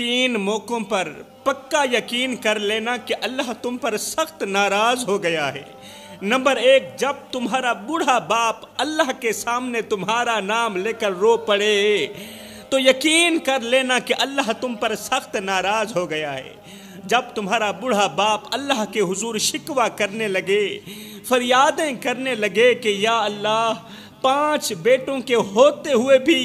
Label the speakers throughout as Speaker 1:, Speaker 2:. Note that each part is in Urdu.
Speaker 1: تین موقعوں پر پکا یقین کر لینا کہ اللہ تم پر سخت ناراض ہو گیا ہے۔ نمبر 1، جب تمہارا بوڑھا باپ اللہ کے سامنے تمہارا نام لے کر رو پڑے تو یقین کر لینا کہ اللہ تم پر سخت ناراض ہو گیا ہے۔ جب تمہارا بوڑھا باپ اللہ کے حضور شکوہ کرنے لگے، فریادیں کرنے لگے کہ یا اللہ 5 بیٹوں کے ہوتے ہوئے بھی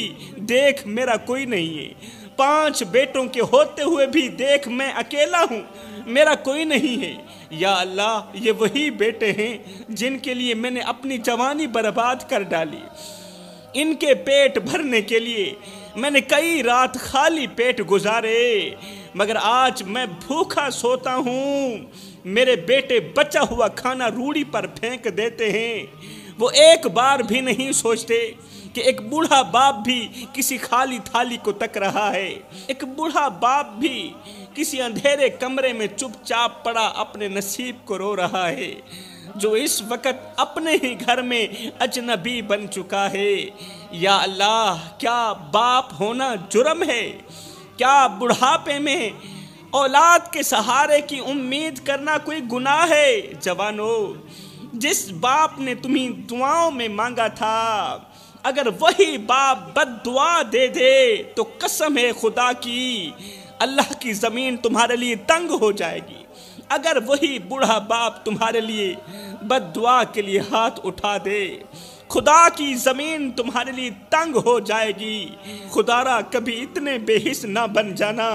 Speaker 1: دیکھ میرا کوئی نہیں ہے، 5 بیٹوں کے ہوتے ہوئے بھی دیکھ میں اکیلا ہوں، میرا کوئی نہیں ہے، یا اللہ یہ وہی بیٹے ہیں جن کے لیے میں نے اپنی جوانی برباد کر ڈالی، ان کے پیٹ بھرنے کے لیے میں نے کئی رات خالی پیٹ گزارے، مگر آج میں بھوکا سوتا ہوں، میرے بیٹے بچا ہوا کھانا روڑی پر پھینک دیتے ہیں، وہ ایک بار بھی نہیں سوچتے کہ ایک بوڑھا باپ بھی کسی خالی تھالی کو تک رہا ہے، ایک بوڑھا باپ بھی کسی اندھیرے کمرے میں چپ چاپ پڑا اپنے نصیب کو رو رہا ہے، جو اس وقت اپنے ہی گھر میں اجنبی بن چکا ہے۔ یا اللہ کیا باپ ہونا جرم ہے؟ کیا بڑھاپے میں اولاد کے سہارے کی امید کرنا کوئی گناہ ہے؟ جوانو، جس باپ نے تمہیں دعاؤں میں مانگا تھا اگر وہی باپ بد دعا دے دے تو قسم ہے خدا کی اللہ کی زمین تمہارے لیے تنگ ہو جائے گی۔ اگر وہی بوڑھا باپ تمہارے لیے بد دعا کے لیے ہاتھ اٹھا دے خدا کی زمین تمہارے لیے تنگ ہو جائے گی۔ خدا را کبھی اتنے بے حس نہ بن جانا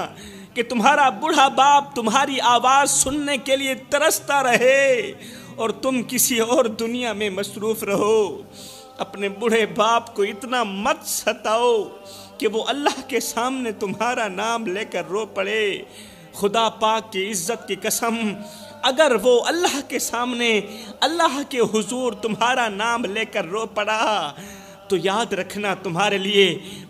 Speaker 1: کہ تمہارا بوڑھا باپ تمہاری آواز سننے کے لیے ترستا رہے اور تم کسی اور دنیا میں مصروف رہو۔ اپنے بوڑھے باپ کو اتنا مت ستاؤ کہ وہ اللہ کے سامنے تمہارا نام لے کر رو پڑے۔ خدا پاک کی عزت کی قسم، اگر وہ اللہ کے سامنے اللہ کے حضور تمہارا نام لے کر رو پڑا تو یاد رکھنا تمہارے لیے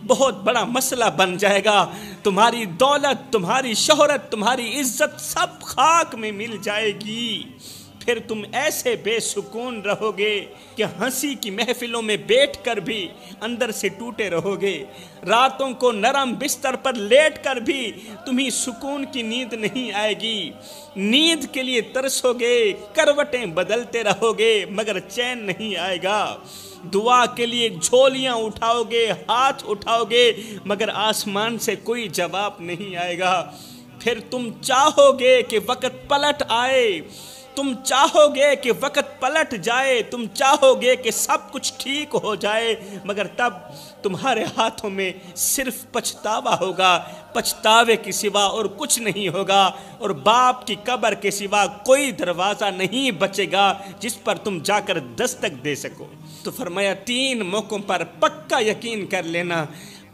Speaker 1: بہت بڑا مسئلہ بن جائے گا، تمہاری دولت، تمہاری شہرت، تمہاری عزت سب خاک میں مل جائے گی، پھر تم ایسے بے سکون رہو گے کہ ہنسی کی محفلوں میں بیٹھ کر بھی اندر سے ٹوٹے رہو گے، راتوں کو نرم بستر پر لیٹ کر بھی تمہیں سکون کی نیند نہیں آئے گی، نیند کے لیے ترسو گے، کروٹیں بدلتے رہو گے مگر چین نہیں آئے گا، دعا کے لیے جھولیاں اٹھاؤ گے، ہاتھ اٹھاؤ گے مگر آسمان سے کوئی جواب نہیں آئے گا، پھر تم چاہو گے کہ وقت پلٹ آئے، تم چاہو گے کہ وقت پلٹ جائے، تم چاہو گے کہ سب کچھ ٹھیک ہو جائے مگر تب تمہارے ہاتھوں میں صرف پچھتاوا ہوگا، پچھتاوے کی سوا اور کچھ نہیں ہوگا، اور باپ کی قبر کے سوا کوئی دروازہ نہیں بچے گا جس پر تم جا کر دستک دے سکو۔ تو فرمایا 3 موقعوں پر پکا یقین کر لینا،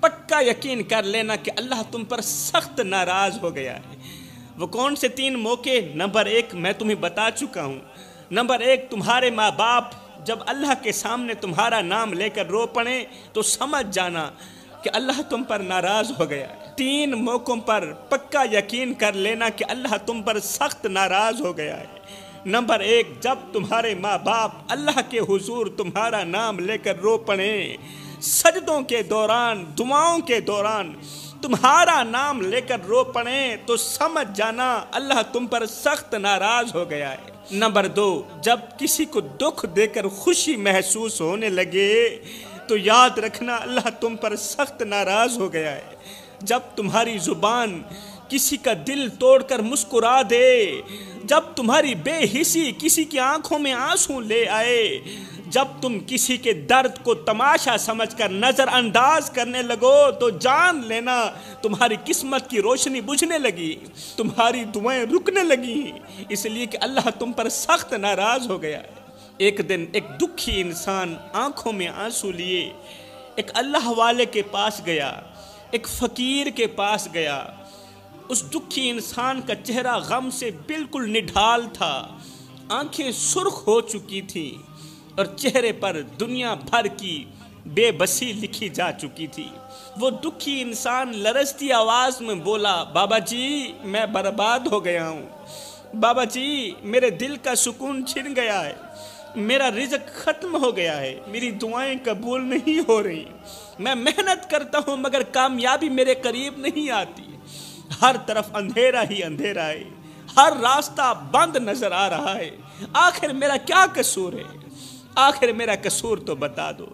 Speaker 1: پکا یقین کر لینا کہ اللہ تم پر سخت ناراض ہو گیا ہے۔ وہ کون سے 3 موقع؟ نمبر 1 میں تمہیں بتا چکا ہوں، نمبر 1 تمہارے ماں باپ جب اللہ کے سامنے تمہارا نام لے کر رو پڑیں تو سمجھ جانا کہ اللہ تم پر ناراض ہو گیا ہے۔ 3 موقعوں پر پکا یقین کر لینا کہ اللہ تم پر سخت ناراض ہو گیا ہے۔ نمبر 1 جب تمہارے ماں باپ اللہ کے حضور تمہارا نام لے کر رو پڑیں، سجدوں کے دوران، دعاؤں کے دوران تمہارا نام لے کر رو پڑیں تو سمجھ جانا اللہ تم پر سخت ناراض ہو گیا ہے۔ نمبر 2 جب کسی کو دکھ دے کر خوشی محسوس ہونے لگے تو یاد رکھنا اللہ تم پر سخت ناراض ہو گیا ہے۔ جب تمہاری زبان کسی کا دل توڑ کر مسکرا دے، جب تمہاری بے حسی کسی کی آنکھوں میں آنسو لے آئے، جب تم کسی کے درد کو تماشا سمجھ کر نظر انداز کرنے لگو تو جان لینا تمہاری قسمت کی روشنی بجھنے لگی، تمہاری دعائیں رکنے لگی، اس لیے کہ اللہ تم پر سخت ناراض ہو گیا ہے۔ ایک دن ایک دکھی انسان آنکھوں میں آنسو لیے ایک اللہ والے کے پاس گیا، ایک فقیر کے پاس گیا، اس دکھی انسان کا چہرہ غم سے بالکل نڈھال تھا، آنکھیں سرخ ہو چکی تھیں اور چہرے پر دنیا بھر کی بے بسی لکھی جا چکی تھی۔ وہ دکھی انسان لرزتی آواز میں بولا، بابا جی میں برباد ہو گیا ہوں، بابا جی میرے دل کا سکون چھن گیا ہے، میرا رزق ختم ہو گیا ہے، میری دعائیں قبول نہیں ہو رہی، میں محنت کرتا ہوں مگر کامیابی میرے قریب نہیں آتی، ہر طرف اندھیرا ہی اندھیرا ہے، ہر راستہ بند نظر آ رہا ہے، آخر میرا کیا قصور ہے؟ آخر میرا قصور تو بتا دو۔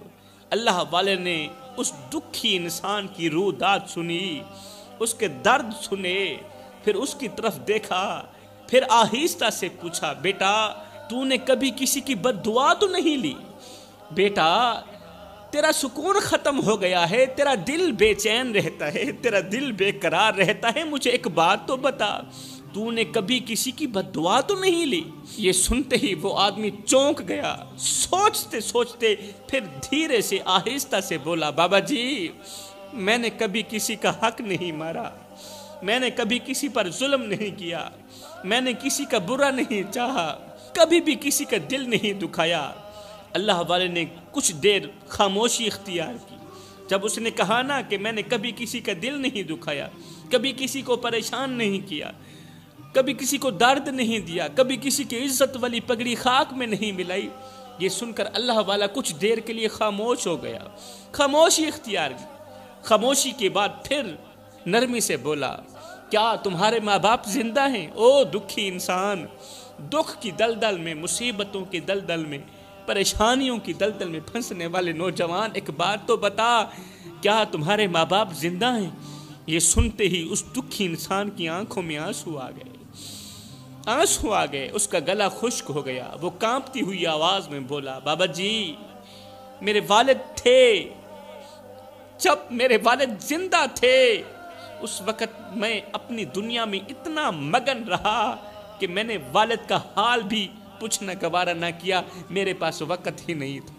Speaker 1: اللہ والے نے اس دکھی انسان کی روداد سنی، اس کے درد سنے، پھر اس کی طرف دیکھا، پھر آہستہ سے پوچھا، بیٹا تو نے کبھی کسی کی بد دعا تو نہیں لی؟ بیٹا تیرا سکون ختم ہو گیا ہے، تیرا دل بے چین رہتا ہے، تیرا دل بے قرار رہتا ہے، مجھے ایک بات تو بتا، تو نے کبھی کسی کی بد دعا تو نہیں لی؟ یہ سنتے ہی وہ آدمی چونک گیا، سوچتے سوچتے پھر دھیرے سے آہستہ سے بولا، بابا جی میں نے کبھی کسی کا حق نہیں مارا، میں نے کبھی کسی پر ظلم نہیں کیا، میں نے کسی کا برا نہیں چاہا، کبھی بھی کسی کا دل نہیں دکھایا۔ اللہ والے نے کچھ دیر خاموشی اختیار کی۔ جب اس نے کہا نا کہ میں نے کبھی کسی کا دل نہیں دکھایا، کبھی کسی کو پریشان نہیں کیا، کبھی کسی کو درد نہیں دیا، کبھی کسی کی عزت والی پگڑی خاک میں نہیں ملائی، یہ سن کر اللہ والا کچھ دیر کے لیے خاموش ہو گیا، خاموشی اختیار کی۔ خاموشی کے بعد پھر نرمی سے بولا، کیا تمہارے ماں باپ زندہ ہیں؟ او دکھی انسان، دکھ کی دلدل میں، مصیبتوں کی دلدل میں، پریشانیوں کی دلدل میں پھنسنے والے نوجوان، ایک بات تو بتا، کیا تمہارے ماں باپ زندہ ہیں؟ یہ سنتے ہی اس دکھی انسان کی آنکھوں میں آنسو آ گئے، آنسو آ گئے، اس کا گلا خشک ہو گیا، وہ کانپتی ہوئی آواز میں بولا، بابا جی میرے والد تھے، جب میرے والد زندہ تھے اس وقت میں اپنی دنیا میں اتنا مگن رہا کہ میں نے والد کا حال بھی پوچھنا گوارا نہ کیا، میرے پاس وقت ہی نہیں تھا۔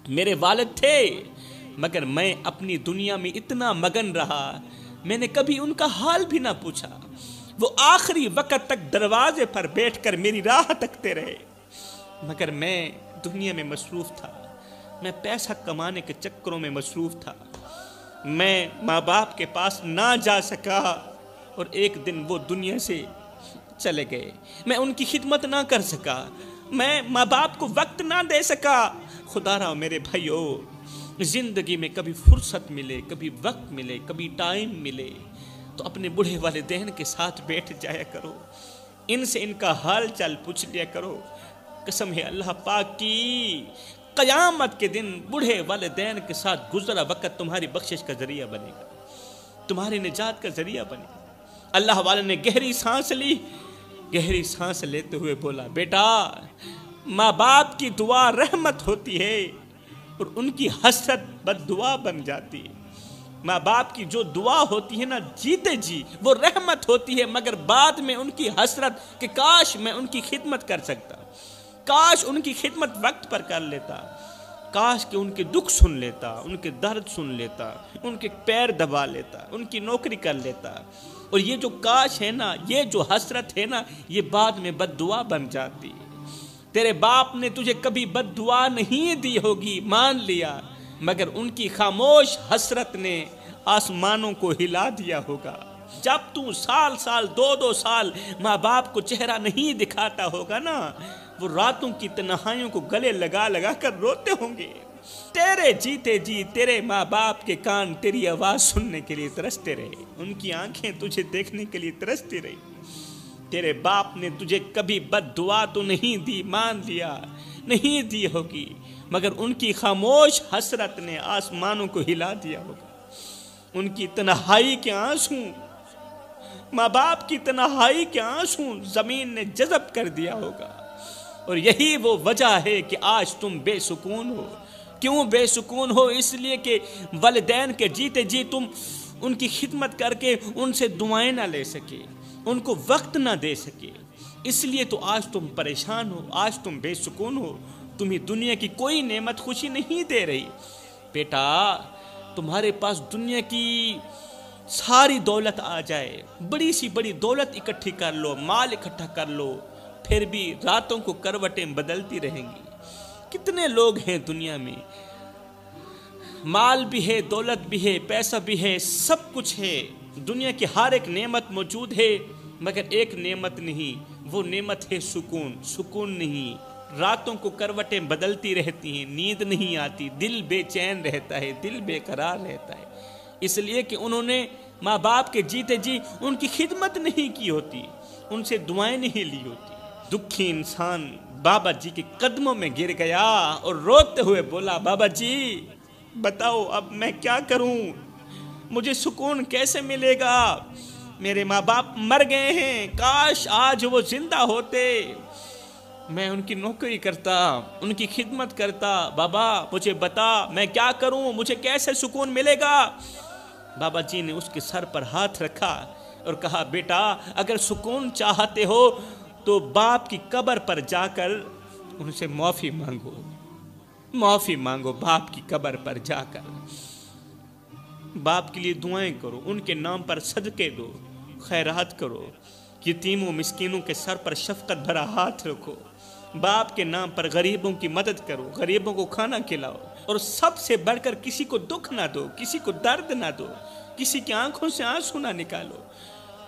Speaker 1: میرے والد تھے مگر میں اپنی دنیا میں اتنا مگن رہا، میں نے کبھی ان کا حال بھی نہ پوچھا۔ وہ آخری وقت تک دروازے پر بیٹھ کر میری راہ تکتے رہے، مگر میں دنیا میں مصروف تھا، میں پیسہ کمانے کے چکروں میں مصروف تھا، میں ماں باپ کے پاس نہ جا سکا، اور ایک دن وہ دنیا سے چلے گئے، میں ان کی خدمت نہ کر سکا، میں ماں باپ کو وقت نہ دے سکا۔ خدا را میرے بھائیو، زندگی میں کبھی فرصت ملے، کبھی وقت ملے، کبھی ٹائم ملے تو اپنے بوڑھے والدین کے ساتھ بیٹھ جایا کرو، ان سے ان کا حال چال پوچھ لیا کرو۔ قسم ہے اللہ پاک کی، قیامت کے دن بوڑھے والدین کے ساتھ گزرا وقت تمہاری بخشش کا ذریعہ بنے گا، تمہاری نجات کا ذریعہ بنے گا۔ اللہ والے نے گہری سانس لی، گہری سانس لیتے ہوئے بولا، بیٹا ماں باپ کی دعا رحمت ہوتی ہے اور ان کی حسرت بد دعا بن جاتی ہے۔ ماں باپ کی جو دعا ہوتی ہے نا جیتے جی وہ رحمت ہوتی ہے، مگر بعد میں ان کی حسرت کہ کاش میں ان کی خدمت کر سکتا، کاش ان کی خدمت وقت پر کر لیتا، کاش کہ ان کے دکھ سن لیتا، ان کے درد سن لیتا، ان کے پیر دبا لیتا، ان کی نوکری کر لیتا۔ اور یہ جو کاش ہے نا، یہ جو حسرت ہے نا، یہ بعد میں بد دعا بن جاتی ہے۔ تیرے باپ نے تجھے کبھی بد دعا نہیں دی ہوگی، مان لیا، مگر ان کی خاموش حسرت نے آسمانوں کو ہلا دیا ہوگا۔ جب تو سال سال، دو سال ماں باپ کو چہرہ نہیں دکھاتا ہوگا نا، وہ راتوں کی تنہائیوں کو گلے لگا لگا کر روتے ہوں گے۔ تیرے جیتے جی تیرے ماں باپ کے کان تیری آواز سننے کے لیے ترستے رہے، ان کی آنکھیں تجھے دیکھنے کے لیے ترستی رہی۔ تیرے باپ نے تجھے کبھی بد دعا تو نہیں دی، مان لیا نہیں دی ہوگی، مگر ان کی خاموش حسرت نے آسمانوں کو ہلا دیا ہوگا۔ ان کی تنہائی کے آنسو، ماں باپ کی تنہائی کے آنسو زمین نے جذب کر دیا ہوگا۔ اور یہی وہ وجہ ہے کہ آج تم بے سکون ہو۔ کیوں بے سکون ہو؟ اس لیے کہ والدین کے جیتے جی تم ان کی خدمت کر کے ان سے دعائیں نہ لے سکے، ان کو وقت نہ دے سکے، اس لیے تو آج تم پریشان ہو، آج تم بے سکون ہو، تمہیں دنیا کی کوئی نعمت خوشی نہیں دے رہی۔ بیٹا تمہارے پاس دنیا کی ساری دولت آ جائے، بڑی سی بڑی دولت اکٹھی کر لو، مال اکٹھا کر لو، پھر بھی راتوں کو کروٹیں بدلتی رہیں گی۔ کتنے لوگ ہیں دنیا میں، مال بھی ہے، دولت بھی ہے، پیسہ بھی ہے، سب کچھ ہے، دنیا کی ہر ایک نعمت موجود ہے، مگر ایک نعمت نہیں، وہ نعمت ہے سکون۔ سکون نہیں، راتوں کو کروٹیں بدلتی رہتی ہیں، نیند نہیں آتی، دل بے چین رہتا ہے، دل بے قرار رہتا ہے، اس لیے کہ انہوں نے ماں باپ کے جیتے جی ان کی خدمت نہیں کی ہوتی، ان سے دعائیں نہیں لی ہوتی۔ دکھی انسان بابا جی کے قدموں میں گر گیا اور روتے ہوئے بولا، بابا جی بتاؤ اب میں کیا کروں، مجھے سکون کیسے ملے گا؟ میرے ماں باپ مر گئے ہیں، کاش آج وہ زندہ ہوتے، میں ان کی نوکری کرتا، ان کی خدمت کرتا۔ بابا مجھے بتا میں کیا کروں، مجھے کیسے سکون ملے گا؟ بابا جی نے اس کے سر پر ہاتھ رکھا اور کہا، بیٹا اگر سکون چاہتے ہو تو باپ کی قبر پر جا کر ان سے معافی مانگو، معافی مانگو باپ کی قبر پر جا کر، باپ کے لیے دعائیں کرو، ان کے نام پر صدقے دو، خیرات کرو، یتیموں مسکینوں کے سر پر شفقت بھرا ہاتھ رکھو، باپ کے نام پر غریبوں کی مدد کرو، غریبوں کو کھانا کھلاؤ، اور سب سے بڑھ کر کسی کو دکھ نہ دو، کسی کو درد نہ دو، کسی کی آنکھوں سے آنسو نہ نکالو۔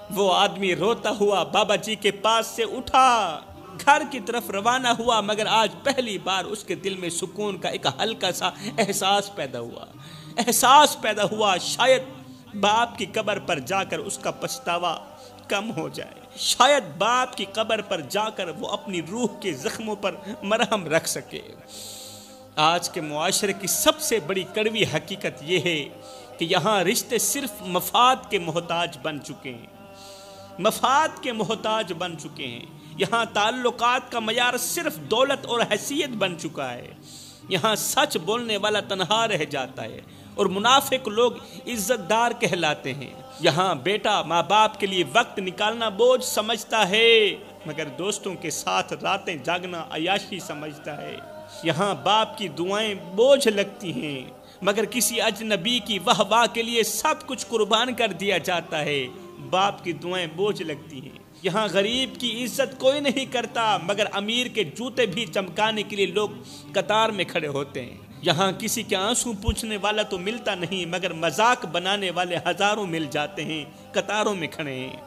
Speaker 1: وہ آدمی روتا ہوا بابا جی کے پاس سے اٹھا، گھر کی طرف روانہ ہوا، مگر آج پہلی بار اس کے دل میں سکون کا ایک ہلکا سا احساس پیدا ہوا، شاید باپ کی قبر پر جا کر اس کا پچھتاوا کم ہو جائے، شاید باپ کی قبر پر جا کر وہ اپنی روح کے زخموں پر مرہم رکھ سکے۔ آج کے معاشرے کی سب سے بڑی کڑوی حقیقت یہ ہے کہ یہاں رشتے صرف مفاد کے محتاج بن چکے ہیں، مفاد کے محتاج بن چکے ہیں۔ یہاں تعلقات کا معیار صرف دولت اور حیثیت بن چکا ہے۔ یہاں سچ بولنے والا تنہا رہ جاتا ہے اور منافق لوگ عزت دار کہلاتے ہیں۔ یہاں بیٹا ماں باپ کے لیے وقت نکالنا بوجھ سمجھتا ہے، مگر دوستوں کے ساتھ راتیں جاگنا عیاشی سمجھتا ہے۔ یہاں باپ کی دعائیں بوجھ لگتی ہیں، مگر کسی اجنبی کی واہ واہ کے لیے سب کچھ قربان کر دیا جاتا ہے۔ باپ کی دعائیں بوجھ لگتی ہیں۔ یہاں غریب کی عزت کوئی نہیں کرتا، مگر امیر کے جوتے بھی چمکانے کے لیے لوگ قطار میں کھڑے ہوتے ہیں۔ یہاں کسی کے آنسو پوچھنے والا تو ملتا نہیں، مگر مذاق بنانے والے ہزاروں مل جاتے ہیں، قطاروں میں کھڑے ہیں۔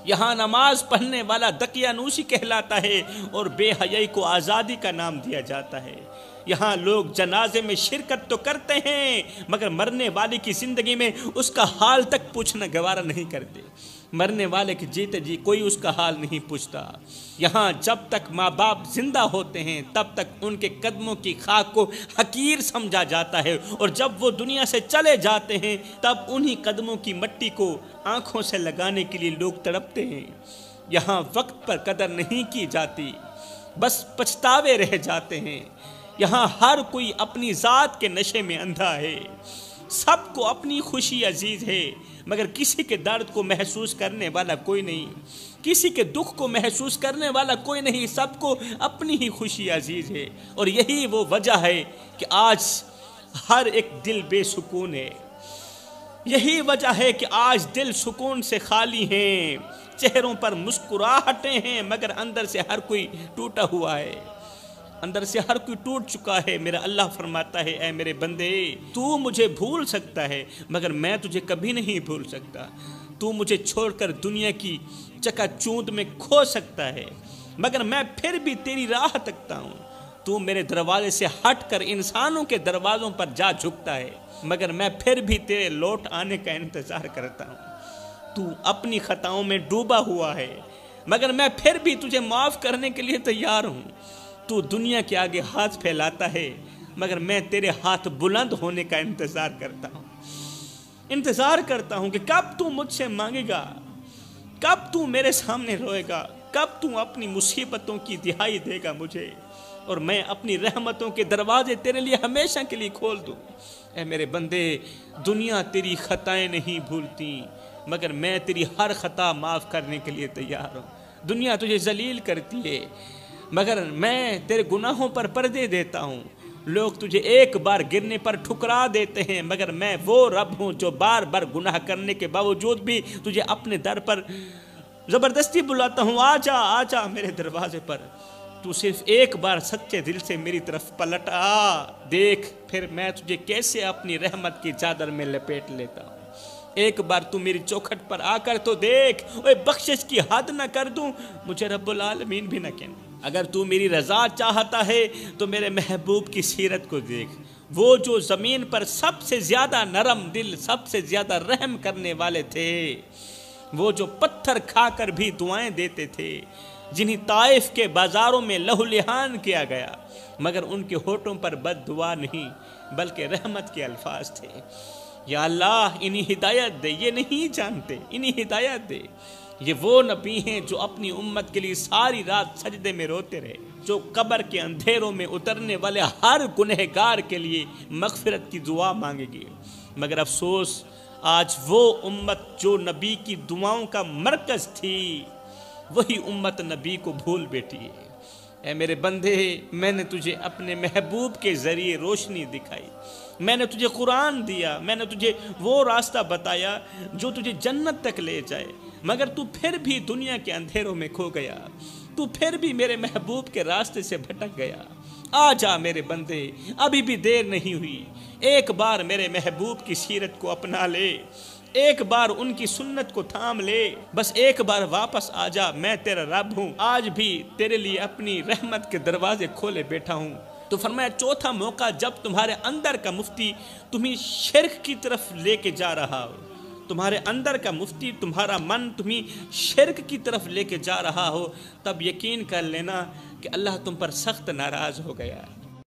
Speaker 1: یہاں نماز پڑھنے والا دقیانوسی کہلاتا ہے اور بے حیائی کو آزادی کا نام دیا جاتا ہے۔ یہاں لوگ جنازے میں شرکت تو کرتے ہیں، مگر مرنے والے کی زندگی میں اس کا حال تک پوچھنا گوارا نہیں کرتے۔ مرنے والے کے جیتے جی کوئی اس کا حال نہیں پوچھتا۔ یہاں جب تک ماں باپ زندہ ہوتے ہیں تب تک ان کے قدموں کی خاک کو حقیر سمجھا جاتا ہے، اور جب وہ دنیا سے چلے جاتے ہیں تب انہی قدموں کی مٹی کو آنکھوں سے لگانے کے لیے لوگ تڑپتے ہیں۔ یہاں وقت پر قدر نہیں کی جاتی، بس پچھتاوے رہ جاتے ہیں۔ یہاں ہر کوئی اپنی ذات کے نشے میں اندھا ہے، سب کو اپنی خوشی عزیز ہے، مگر کسی کے درد کو محسوس کرنے والا کوئی نہیں، کسی کے دکھ کو محسوس کرنے والا کوئی نہیں، سب کو اپنی ہی خوشی عزیز ہے۔ اور یہی وہ وجہ ہے کہ آج ہر ایک دل بے سکون ہے، یہی وجہ ہے کہ آج دل سکون سے خالی ہیں، چہروں پر مسکراہٹیں ہیں، مگر اندر سے ہر کوئی ٹوٹا ہوا ہے، اندر سے ہر کوئی ٹوٹ چکا ہے۔ میرا اللہ فرماتا ہے، اے میرے بندے تو مجھے بھول سکتا ہے مگر میں تجھے کبھی نہیں بھول سکتا۔ تو مجھے چھوڑ کر دنیا کی چکا چوند میں کھو سکتا ہے مگر میں پھر بھی تیری راہ تکتا ہوں۔ تو میرے دروازے سے ہٹ کر انسانوں کے دروازوں پر جا جھکتا ہے مگر میں پھر بھی تیرے لوٹ آنے کا انتظار کرتا ہوں۔ تو اپنی خطاؤں میں ڈوبا ہوا ہے مگر میں پھر بھی تجھے معاف کرنے کے لیے تیار ہوں۔ تو دنیا کے آگے ہاتھ پھیلاتا ہے مگر میں تیرے ہاتھ بلند ہونے کا انتظار کرتا ہوں کہ کب تو مجھ سے مانگے گا، کب تو میرے سامنے روئے گا، کب تو اپنی مصیبتوں کی دہائی دے گا مجھے، اور میں اپنی رحمتوں کے دروازے تیرے لیے ہمیشہ کے لیے کھول دوں۔ اے میرے بندے دنیا تیری خطائیں نہیں بھولتی مگر میں تیری ہر خطا معاف کرنے کے لیے تیار ہوں۔ دنیا تجھے ذلیل کرتی ہے مگر میں تیرے گناہوں پر پردے دیتا ہوں۔ لوگ تجھے ایک بار گرنے پر ٹھکرا دیتے ہیں مگر میں وہ رب ہوں جو بار بار گناہ کرنے کے باوجود بھی تجھے اپنے در پر زبردستی بلاتا ہوں، آجا آجا میرے دروازے پر۔ تو صرف ایک بار سچے دل سے میری طرف پلٹ آ، دیکھ پھر میں تجھے کیسے اپنی رحمت کی چادر میں لپیٹ لیتا ہوں۔ ایک بار تو میری چوکھٹ پر آ کر تو دیکھ، اوے بخشش کی حد نہ کر دوں، مجھے رب العالمین بھی نہ کہنا۔ اگر تو میری رضا چاہتا ہے تو میرے محبوب کی سیرت کو دیکھ، وہ جو زمین پر سب سے زیادہ نرم دل، سب سے زیادہ رحم کرنے والے تھے، وہ جو پتھر کھا کر بھی دعائیں دیتے تھے، جنہیں طائف کے بازاروں میں لہو لہان کیا گیا، مگر ان کے ہونٹوں پر بد دعا نہیں بلکہ رحمت کے الفاظ تھے۔ یا اللہ انہیں ہدایت دے، یہ نہیں جانتے، انہیں ہدایت دے۔ یہ وہ نبی ہیں جو اپنی امت کے لیے ساری رات سجدے میں روتے رہے، جو قبر کے اندھیروں میں اترنے والے ہر گنہگار کے لیے مغفرت کی دعا مانگے گی۔ مگر افسوس، آج وہ امت جو نبی کی دعاؤں کا مرکز تھی، وہی امت نبی کو بھول بیٹھی ہے۔ اے میرے بندے، میں نے تجھے اپنے محبوب کے ذریعے روشنی دکھائی، میں نے تجھے قرآن دیا، میں نے تجھے وہ راستہ بتایا جو تجھے جنت تک لے جائے، مگر تو پھر بھی دنیا کے اندھیروں میں کھو گیا، تو پھر بھی میرے محبوب کے راستے سے بھٹک گیا۔ آ جا میرے بندے، ابھی بھی دیر نہیں ہوئی، ایک بار میرے محبوب کی سیرت کو اپنا لے، ایک بار ان کی سنت کو تھام لے، بس ایک بار واپس آ جا، میں تیرا رب ہوں، آج بھی تیرے لیے اپنی رحمت کے دروازے کھولے بیٹھا ہوں۔ تو فرمایا چوتھا موقع، جب تمہارے اندر کا مفتی تمہیں شرک کی طرف لے کے جا رہا ہو، تمہارے اندر کا مفتی، تمہارا من تمہیں شرک کی طرف لے کے جا رہا ہو، تب یقین کر لینا کہ اللہ تم پر سخت ناراض ہو گیا ہے۔